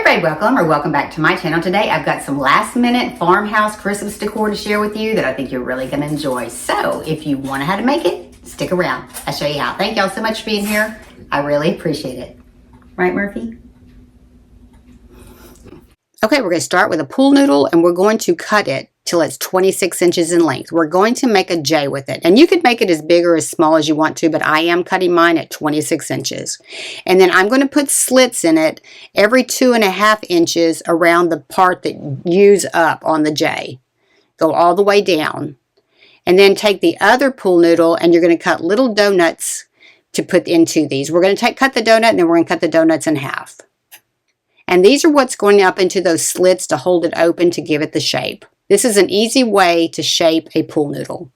everybody, welcome back to my channel. Today I've got some last minute farmhouse Christmas decor to share with you that I think you're really going to enjoy. So if you want to know how to make it, stick around. I'll show you how. Thank y'all so much for being here. I really appreciate it. Right, Murphy? Okay, we're going to start with a pool noodle and we're going to cut it till it's 26 inches in length. We're going to make a J with it. And you could make it as big or as small as you want to, but I am cutting mine at 26 inches. And then I'm going to put slits in it every 2.5 inches around the part that use up on the J. Go all the way down. And then take the other pool noodle and you're going to cut little donuts to put into these. We're going to cut the donut and then we're going to cut the donuts in half. And these are what's going up into those slits to hold it open to give it the shape. This is an easy way to shape a pool noodle.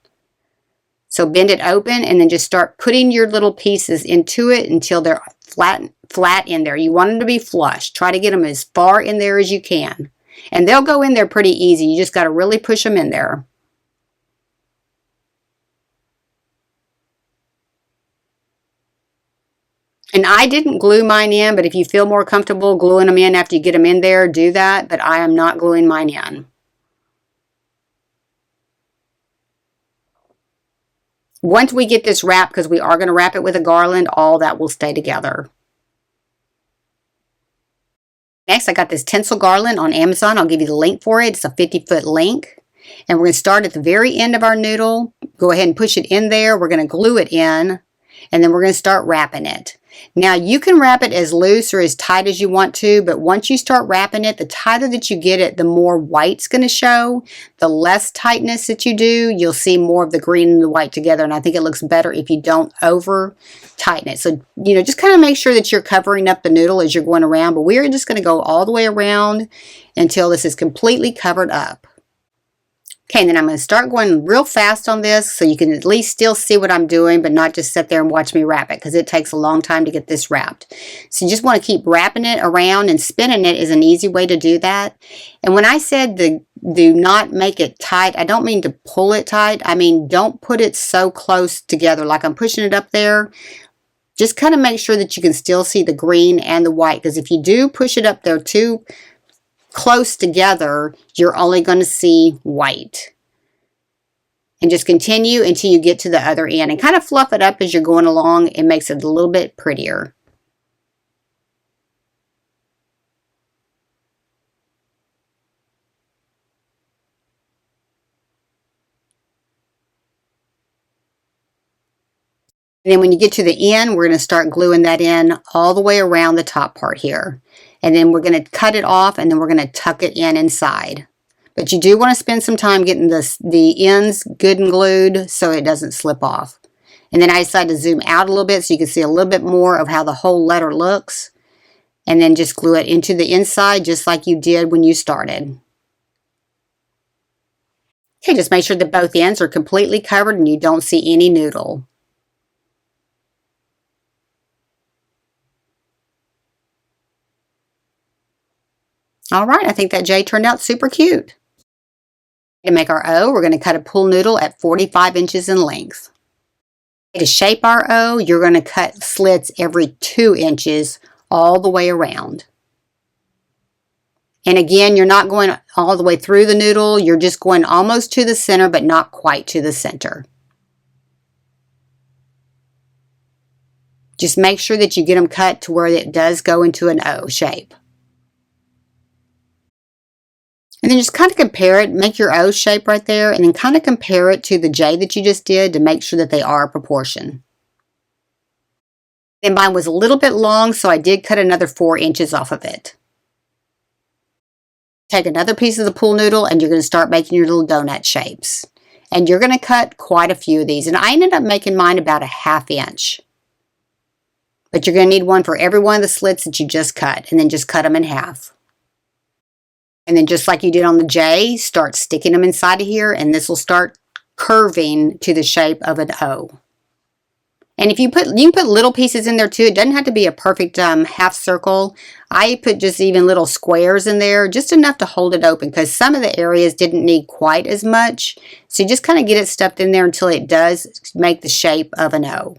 So bend it open and then just start putting your little pieces into it until they're flat in there. You want them to be flush. Try to get them as far in there as you can. And they'll go in there pretty easy. You just got to really push them in there. And I didn't glue mine in, but if you feel more comfortable gluing them in after you get them in there, do that. But I am not gluing mine in. Once we get this wrapped, because we are going to wrap it with a garland, all that will stay together. Next, I got this tinsel garland on Amazon. I'll give you the link for it. It's a 50-foot link. And we're going to start at the very end of our noodle. Go ahead and push it in there. We're going to glue it in. And then we're going to start wrapping it. Now, you can wrap it as loose or as tight as you want to, but once you start wrapping it, the tighter that you get it, the more white's going to show. The less tightness that you do, you'll see more of the green and the white together, and I think it looks better if you don't over tighten it. So, just kind of make sure that you're covering up the noodle as you're going around, but we're just going to go all the way around until this is completely covered up. Okay, and then I'm going to start going real fast on this so you can at least still see what I'm doing, but not just sit there and watch me wrap it because it takes a long time to get this wrapped. So you just want to keep wrapping it around, and spinning it is an easy way to do that. And when I said do not make it tight, I don't mean to pull it tight. I mean don't put it so close together like I'm pushing it up there. Just kind of make sure that you can still see the green and the white, because if you do push it up there too close together, you're only going to see white. And just continue until you get to the other end and kind of fluff it up as you're going along. It makes it a little bit prettier. And then when you get to the end, we're going to start gluing that in all the way around the top part here. And then we're going to cut it off and then we're going to tuck it in inside. But you do want to spend some time getting the ends good and glued so it doesn't slip off. And then I decided to zoom out a little bit so you can see a little bit more of how the whole letter looks. And then just glue it into the inside just like you did when you started. Okay, just make sure that both ends are completely covered and you don't see any noodle. All right, I think that J turned out super cute. To make our O, we're going to cut a pool noodle at 45 inches in length. To shape our O, you're going to cut slits every 2 inches all the way around. And again, you're not going all the way through the noodle. You're just going almost to the center, but not quite to the center. Just make sure that you get them cut to where it does go into an O shape. And then just kind of compare it, make your O shape right there, and then kind of compare it to the J that you just did to make sure that they are proportion. And mine was a little bit long, so I did cut another 4 inches off of it. Take another piece of the pool noodle and you're going to start making your little donut shapes. And you're going to cut quite a few of these. And I ended up making mine about a 1/2 inch. But you're going to need one for every one of the slits that you just cut, and then just cut them in half. And then just like you did on the J, start sticking them inside of here, and this will start curving to the shape of an O. And if you can put little pieces in there too. It doesn't have to be a perfect half circle. I put just even little squares in there, just enough to hold it open, because some of the areas didn't need quite as much. So you just kind of get it stuffed in there until it does make the shape of an O.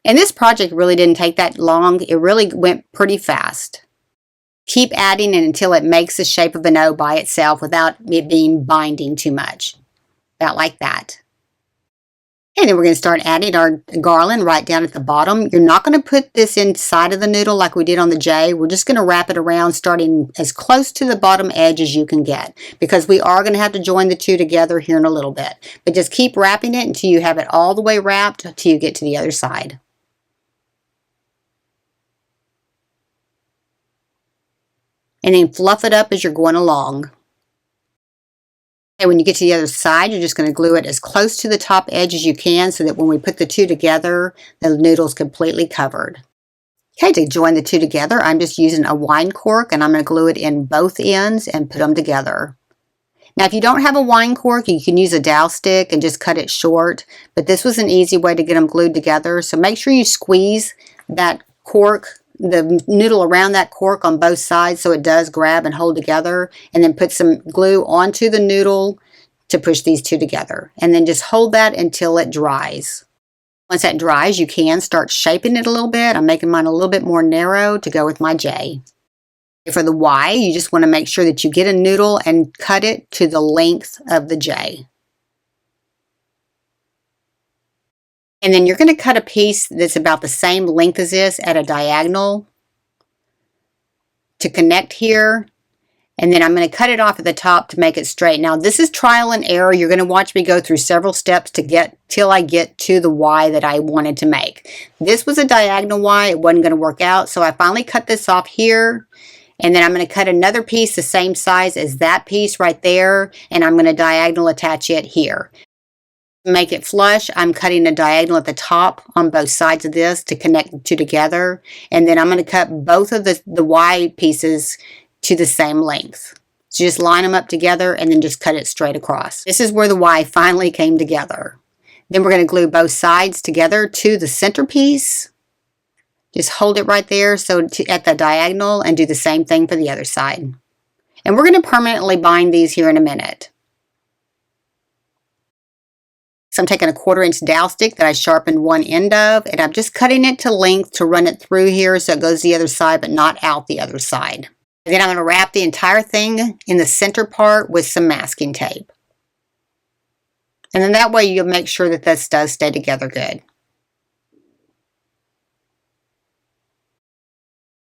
And this project really didn't take that long. It really went pretty fast. Keep adding it until it makes the shape of an O by itself without it being binding too much. About like that. And then we're going to start adding our garland right down at the bottom. You're not going to put this inside of the noodle like we did on the J. We're just going to wrap it around starting as close to the bottom edge as you can get, because we are going to have to join the two together here in a little bit. But just keep wrapping it until you have it all the way wrapped until you get to the other side. And then fluff it up as you're going along. And when you get to the other side, you're just going to glue it as close to the top edge as you can so that when we put the two together, the noodle's completely covered. Okay, to join the two together, I'm just using a wine cork and I'm going to glue it in both ends and put them together. Now, if you don't have a wine cork, you can use a dowel stick and just cut it short, but this was an easy way to get them glued together. So make sure you squeeze that cork, the noodle around that cork on both sides so it does grab and hold together, and then put some glue onto the noodle to push these two together. And then just hold that until it dries. Once that dries, you can start shaping it a little bit. I'm making mine a little bit more narrow to go with my J. For the Y, you just want to make sure that you get a noodle and cut it to the length of the J. And then you're going to cut a piece that's about the same length as this at a diagonal to connect here. And then I'm going to cut it off at the top to make it straight. Now, this is trial and error. You're going to watch me go through several steps to get till I get to the Y that I wanted to make. This was a diagonal Y. It wasn't going to work out. So I finally cut this off here. And then I'm going to cut another piece the same size as that piece right there. And I'm going to diagonal attach it here. Make it flush, I'm cutting a diagonal at the top on both sides of this to connect the two together. And then I'm going to cut both of the Y pieces to the same length. So just line them up together and then just cut it straight across. This is where the Y finally came together. Then we're going to glue both sides together to the center piece. Just hold it right there so at the diagonal, and do the same thing for the other side. And we're going to permanently bind these here in a minute. So I'm taking a 1/4 inch dowel stick that I sharpened one end of, and I'm just cutting it to length to run it through here so it goes the other side but not out the other side. And then I'm going to wrap the entire thing in the center part with some masking tape. And then that way you'll make sure that this does stay together good.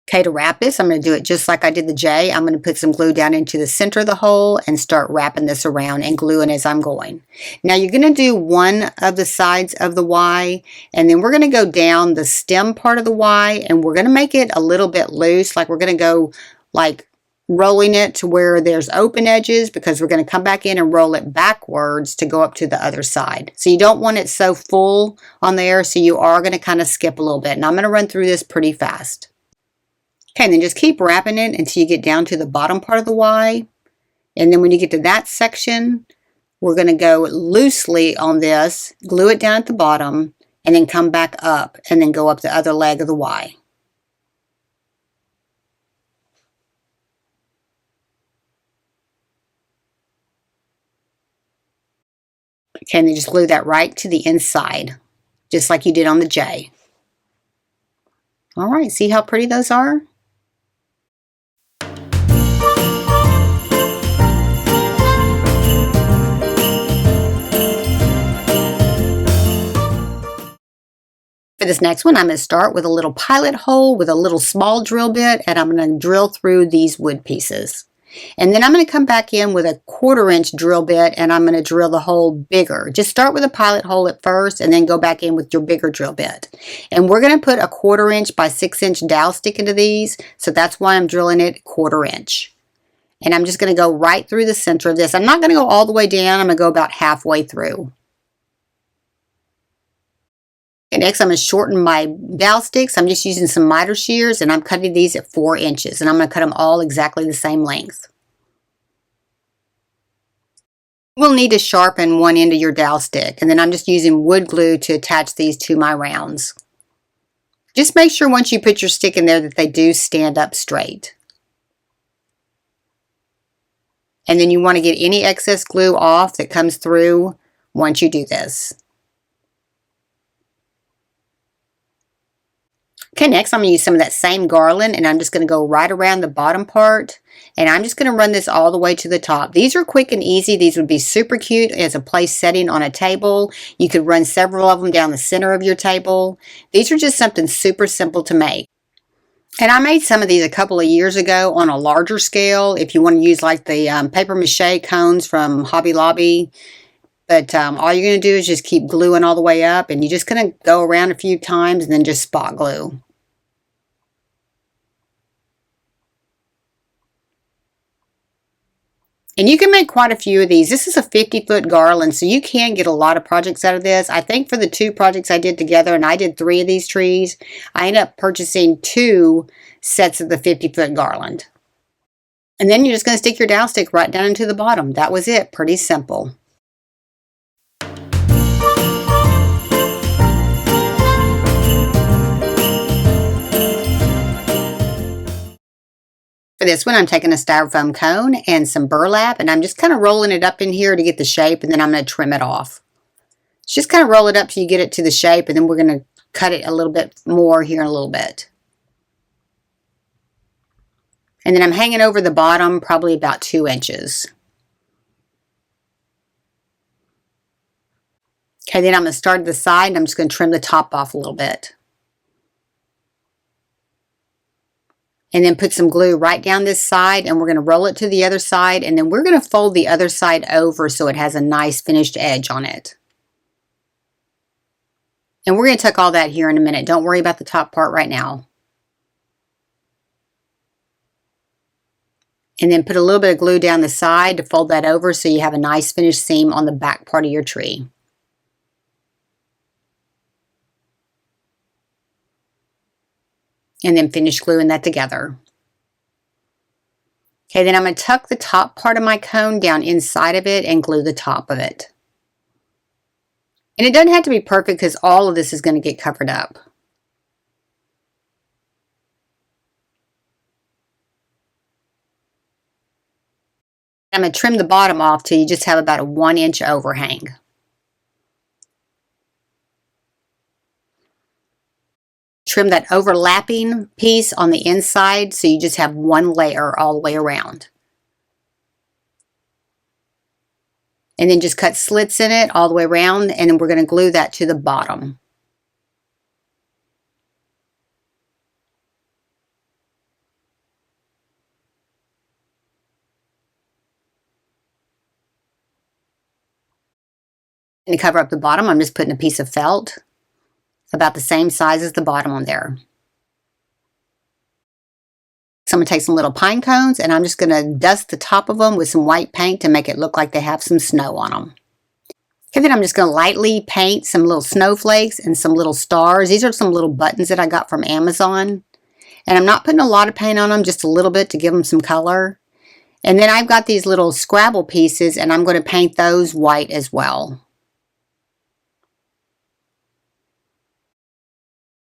Okay, to wrap this, I'm going to do it just like I did the J. I'm going to put some glue down into the center of the hole and start wrapping this around and gluing as I'm going. Now you're going to do one of the sides of the Y, and then we're going to go down the stem part of the Y, and we're going to make it a little bit loose, like we're going to go like rolling it to where there's open edges, because we're going to come back in and roll it backwards to go up to the other side. So you don't want it so full on there, so you are going to kind of skip a little bit. And I'm going to run through this pretty fast. Okay, and then just keep wrapping it until you get down to the bottom part of the Y. And then when you get to that section, we're going to go loosely on this, glue it down at the bottom, and then come back up and then go up the other leg of the Y. Okay, and then just glue that right to the inside, just like you did on the J. All right, see how pretty those are? For this next one, I'm going to start with a little pilot hole with a little small drill bit, and I'm going to drill through these wood pieces. And then I'm going to come back in with a 1/4 inch drill bit, and I'm going to drill the hole bigger. Just start with a pilot hole at first and then go back in with your bigger drill bit. And we're going to put a 1/4 inch by 6 inch dowel stick into these, so that's why I'm drilling it 1/4 inch. And I'm just going to go right through the center of this. I'm not going to go all the way down. I'm going to go about halfway through. And next, I'm going to shorten my dowel sticks. I'm just using some miter shears, and I'm cutting these at 4 inches. And I'm going to cut them all exactly the same length. We'll need to sharpen one end of your dowel stick, and then I'm just using wood glue to attach these to my rounds. Just make sure once you put your stick in there that they do stand up straight. And then you want to get any excess glue off that comes through once you do this. Okay, next I'm going to use some of that same garland, and I'm just going to go right around the bottom part, and I'm just going to run this all the way to the top. These are quick and easy. These would be super cute as a place setting on a table. You could run several of them down the center of your table. These are just something super simple to make. And I made some of these a couple of years ago on a larger scale if you want to use like the paper mache cones from Hobby Lobby. But all you're going to do is just keep gluing all the way up, and you're just going to go around a few times and then just spot glue. And you can make quite a few of these. This is a 50-foot garland, so you can get a lot of projects out of this. I think for the 2 projects I did together, and I did 3 of these trees, I ended up purchasing 2 sets of the 50-foot garland. And then you're just going to stick your dowel stick right down into the bottom. That was it. Pretty simple. For this one, I'm taking a styrofoam cone and some burlap, and I'm just kind of rolling it up in here to get the shape, and then I'm going to trim it off. Just kind of roll it up till you get it to the shape, and then we're going to cut it a little bit more here in a little bit. And then I'm hanging over the bottom probably about 2 inches. Okay, then I'm going to start at the side, and I'm just going to trim the top off a little bit. And then put some glue right down this side, and we're going to roll it to the other side, and then we're going to fold the other side over so it has a nice finished edge on it. And we're going to tuck all that here in a minute. Don't worry about the top part right now. And then put a little bit of glue down the side to fold that over so you have a nice finished seam on the back part of your tree. And then finish gluing that together. Okay, then I'm going to tuck the top part of my cone down inside of it and glue the top of it. And it doesn't have to be perfect because all of this is going to get covered up. I'm going to trim the bottom off till you just have about a 1-inch overhang. Trim that overlapping piece on the inside so you just have 1 layer all the way around. And then just cut slits in it all the way around, and then we're going to glue that to the bottom. And to cover up the bottom, I'm just putting a piece of felt about the same size as the bottom on there. So I'm going to take some little pine cones, and I'm just going to dust the top of them with some white paint to make it look like they have some snow on them. Okay, then I'm just going to lightly paint some little snowflakes and some little stars. These are some little buttons that I got from Amazon. And I'm not putting a lot of paint on them, just a little bit to give them some color. And then I've got these little Scrabble pieces, and I'm going to paint those white as well.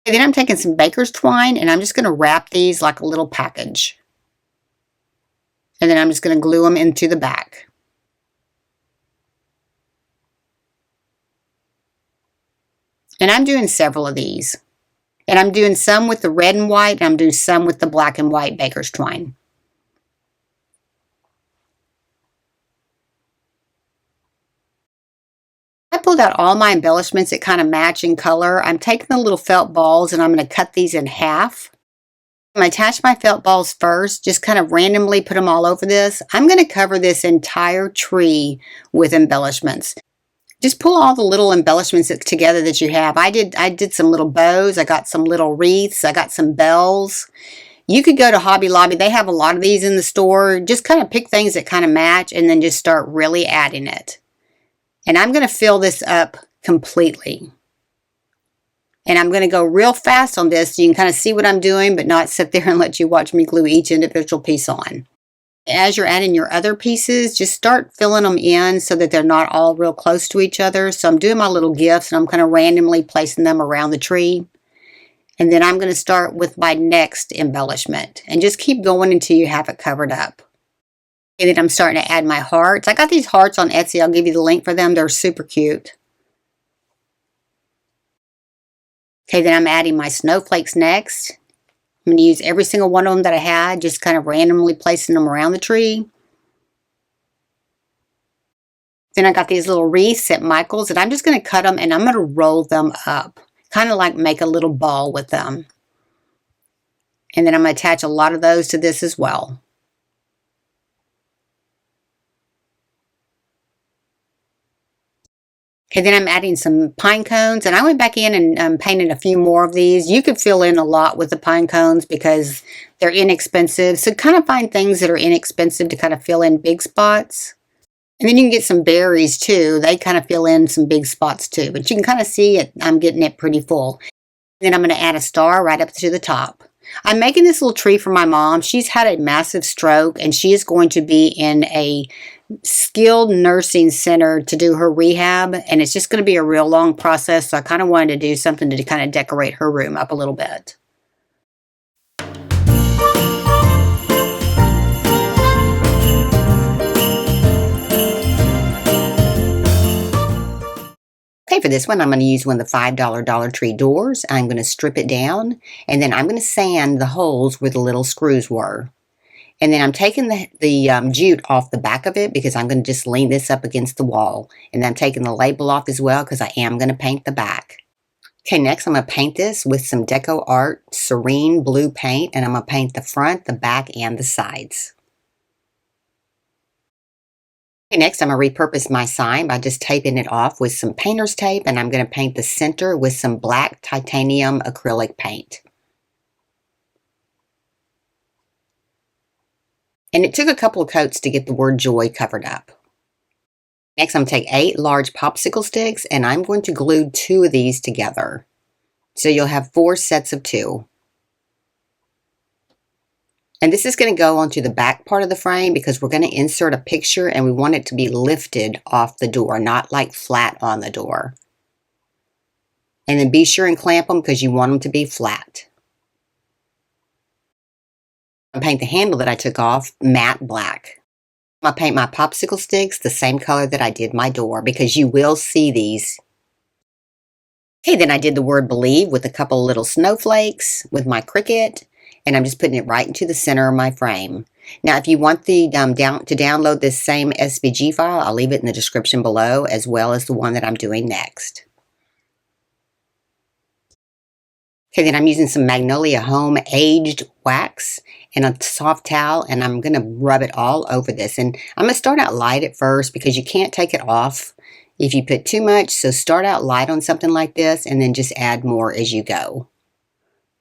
Okay, then I'm taking some baker's twine, and I'm just going to wrap these like a little package. And then I'm just going to glue them into the back. And I'm doing several of these. And I'm doing some with the red and white, and I'm doing some with the black and white baker's twine. I pulled out all my embellishments that kind of match in color. I'm taking the little felt balls, and I'm going to cut these in half. I'm going to attach my felt balls first, just kind of randomly put them all over this. I'm going to cover this entire tree with embellishments. Just pull all the little embellishments together that you have. I did some little bows. I got some little wreaths. I got some bells. You could go to Hobby Lobby. They have a lot of these in the store. Just kind of pick things that kind of match and then just start really adding it. And I'm going to fill this up completely. And I'm going to go real fast on this so you can kind of see what I'm doing, but not sit there and let you watch me glue each individual piece on. As you're adding your other pieces, just start filling them in so that they're not all real close to each other. So I'm doing my little gifts, and I'm kind of randomly placing them around the tree. And then I'm going to start with my next embellishment and just keep going until you have it covered up. And then I'm starting to add my hearts. I got these hearts on Etsy. I'll give you the link for them. They're super cute. Okay, then I'm adding my snowflakes next. I'm going to use every single one of them that I had, just kind of randomly placing them around the tree. Then I got these little wreaths at Michael's, and I'm just going to cut them and I'm going to roll them up. Kind of like make a little ball with them. And then I'm going to attach a lot of those to this as well. Okay, then I'm adding some pine cones, and I went back in and painted a few more of these. You could fill in a lot with the pine cones because they're inexpensive. So kind of find things that are inexpensive to kind of fill in big spots. And then you can get some berries too. They kind of fill in some big spots too. But you can kind of see it. I'm getting it pretty full. Then I'm going to add a star right up to the top. I'm making this little tree for my mom. She's had a massive stroke, and she is going to be in a skilled nursing center to do her rehab, and it's just going to be a real long process, so I kind of wanted to do something to kind of decorate her room up a little bit. Okay, for this one, I'm going to use one of the $5 Dollar Tree doors. I'm going to strip it down, and then I'm going to sand the holes where the little screws were. And then I'm taking the jute off the back of it because I'm going to just lean this up against the wall. And then I'm taking the label off as well because I am going to paint the back. Okay, next I'm going to paint this with some Deco Art Serene Blue paint, and I'm going to paint the front, the back, and the sides. Okay, next I'm going to repurpose my sign by just taping it off with some painter's tape, and I'm going to paint the center with some black titanium acrylic paint. And it took a couple of coats to get the word joy covered up. Next, I'm going to take 8 large popsicle sticks, and I'm going to glue 2 of these together. So you'll have 4 sets of 2. And this is going to go onto the back part of the frame because we're going to insert a picture, and we want it to be lifted off the door, not like flat on the door. And then be sure and clamp them because you want them to be flat. I'm going to paint the handle that I took off matte black. I'm going to paint my popsicle sticks the same color that I did my door because you will see these. Okay, then I did the word believe with a couple of little snowflakes with my Cricut, and I'm just putting it right into the center of my frame. Now, if you want to download this same SVG file, I'll leave it in the description below, as well as the one that I'm doing next. Okay, then I'm using some Magnolia Home aged wax and a soft towel, and I'm going to rub it all over this. And I'm going to start out light at first because you can't take it off if you put too much. So start out light on something like this and then just add more as you go.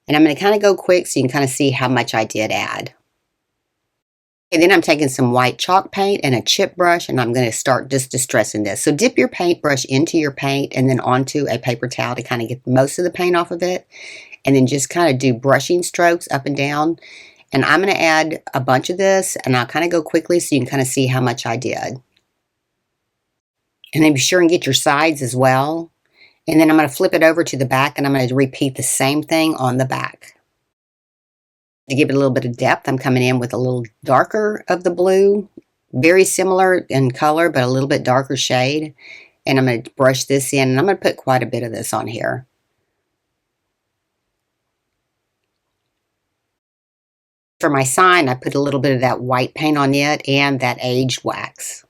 And I'm going to kind of go quick so you can kind of see how much I did add. Okay, then I'm taking some white chalk paint and a chip brush, and I'm going to start just distressing this. So dip your paintbrush into your paint and then onto a paper towel to kind of get most of the paint off of it. And then just kind of do brushing strokes up and down. And I'm going to add a bunch of this, and I'll kind of go quickly so you can kind of see how much I did. And then be sure and get your sides as well. And then I'm going to flip it over to the back, and I'm going to repeat the same thing on the back. To give it a little bit of depth, I'm coming in with a little darker of the blue. Very similar in color, but a little bit darker shade. And I'm going to brush this in, and I'm going to put quite a bit of this on here. For my sign, I put a little bit of that white paint on it and that aged wax.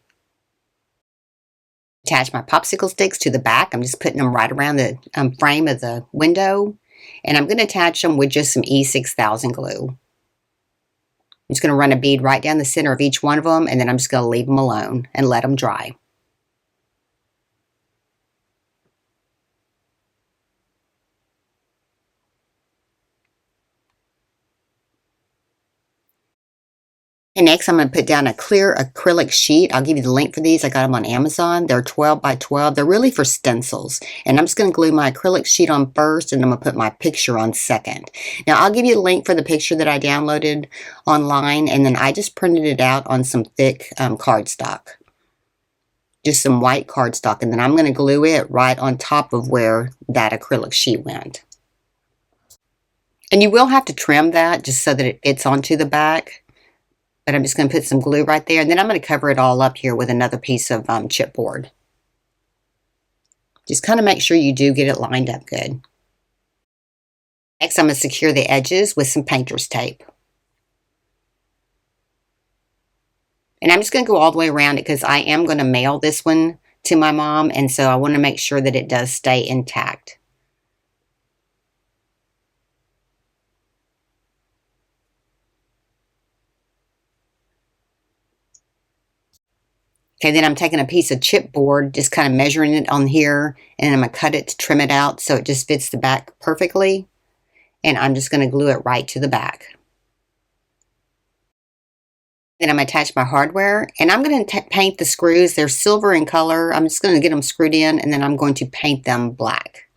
Attach my popsicle sticks to the back. I'm just putting them right around the frame of the window. And I'm going to attach them with just some E6000 glue. I'm just going to run a bead right down the center of each one of them, and then I'm just going to leave them alone and let them dry. And next, I'm going to put down a clear acrylic sheet. I'll give you the link for these. I got them on Amazon. They're 12 by 12. They're really for stencils. And I'm just going to glue my acrylic sheet on first, and I'm going to put my picture on second. Now, I'll give you the link for the picture that I downloaded online, and then I just printed it out on some thick cardstock. Just some white cardstock, and then I'm going to glue it right on top of where that acrylic sheet went. And you will have to trim that just so that it fits onto the back. But I'm just going to put some glue right there, and then I'm going to cover it all up here with another piece of chipboard. Just kind of make sure you do get it lined up good. Next, I'm going to secure the edges with some painter's tape. And I'm just going to go all the way around it because I am going to mail this one to my mom, and so I want to make sure that it does stay intact. Okay, then I'm taking a piece of chipboard, just kind of measuring it on here, and I'm going to cut it to trim it out so it just fits the back perfectly. And I'm just going to glue it right to the back. Then I'm going to attach my hardware, and I'm going to paint the screws. They're silver in color. I'm just going to get them screwed in, and then I'm going to paint them black.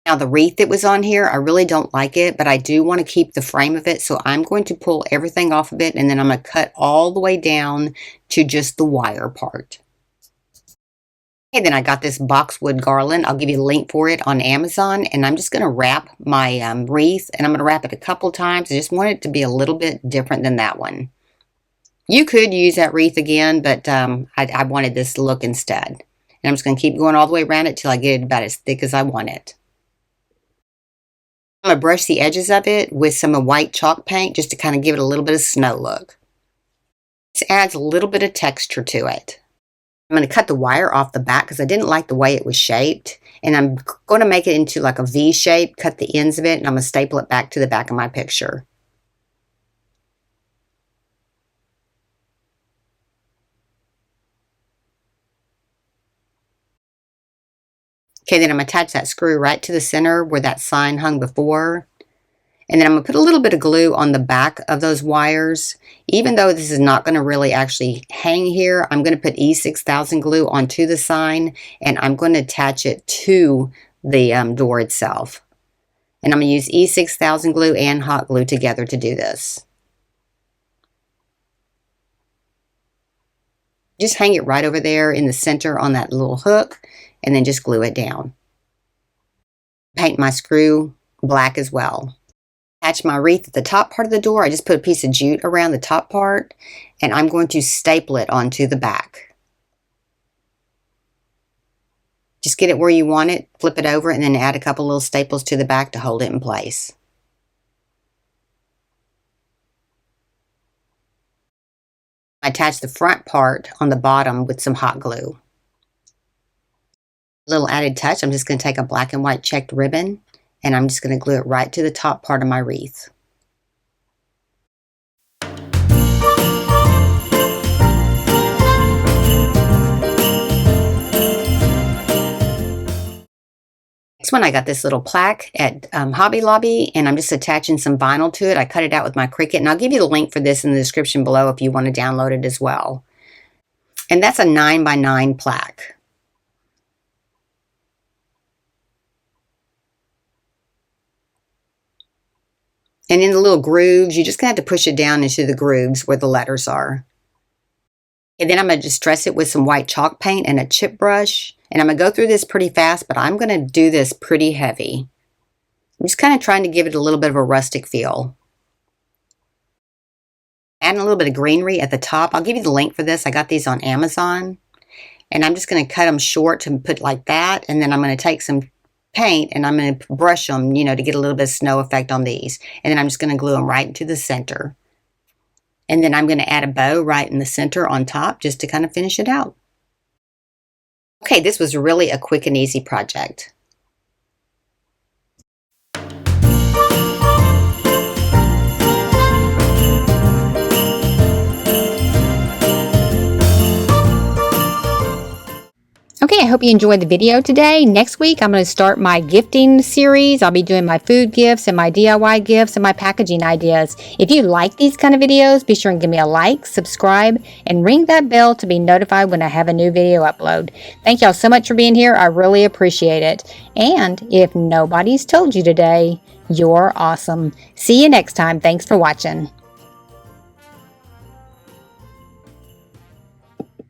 Now the wreath that was on here, I really don't like it, but I do want to keep the frame of it, so I'm going to pull everything off of it, and then I'm going to cut all the way down to just the wire part. Okay, then I got this boxwood garland. I'll give you a link for it on Amazon, and I'm just going to wrap my wreath, and I'm going to wrap it a couple times. I just want it to be a little bit different than that one. You could use that wreath again, but I wanted this look instead. And I'm just going to keep going all the way around it till I get it about as thick as I want it. I'm going to brush the edges of it with some white chalk paint just to kind of give it a little bit of snow look. This adds a little bit of texture to it. I'm going to cut the wire off the back because I didn't like the way it was shaped. And I'm going to make it into like a V shape, cut the ends of it, and I'm going to staple it back to the back of my picture. Okay, then I'm going to attach that screw right to the center where that sign hung before. And then I'm going to put a little bit of glue on the back of those wires. Even though this is not going to really actually hang here, I'm going to put E6000 glue onto the sign, and I'm going to attach it to the door itself. And I'm going to use E6000 glue and hot glue together to do this. Just hang it right over there in the center on that little hook, and then just glue it down. Paint my screw black as well. Attach my wreath at the top part of the door. I just put a piece of jute around the top part, and I'm going to staple it onto the back. Just get it where you want it, flip it over, and then add a couple little staples to the back to hold it in place. I attach the front part on the bottom with some hot glue. A little added touch, I'm just going to take a black and white checked ribbon, and I'm just going to glue it right to the top part of my wreath. Next one, I got this little plaque at Hobby Lobby, and I'm just attaching some vinyl to it. I cut it out with my Cricut, and I'll give you the link for this in the description below if you want to download it as well. And that's a 9x9 plaque. And in the little grooves, you're just going to have to push it down into the grooves where the letters are. And then I'm going to distress it with some white chalk paint and a chip brush. And I'm going to go through this pretty fast, but I'm going to do this pretty heavy. I'm just kind of trying to give it a little bit of a rustic feel. Adding a little bit of greenery at the top. I'll give you the link for this. I got these on Amazon. And I'm just going to cut them short to put like that. And then I'm going to take some paint and I'm going to brush them, you know, to get a little bit of snow effect on these. And then I'm just going to glue them right into the center. And then I'm going to add a bow right in the center on top just to kind of finish it out. Okay, this was really a quick and easy project. Okay, I hope you enjoyed the video today. Next week, I'm going to start my gifting series. I'll be doing my food gifts and my DIY gifts and my packaging ideas. If you like these kind of videos, be sure and give me a like, subscribe, and ring that bell to be notified when I have a new video upload. Thank y'all so much for being here. I really appreciate it. And if nobody's told you today, you're awesome. See you next time. Thanks for watching.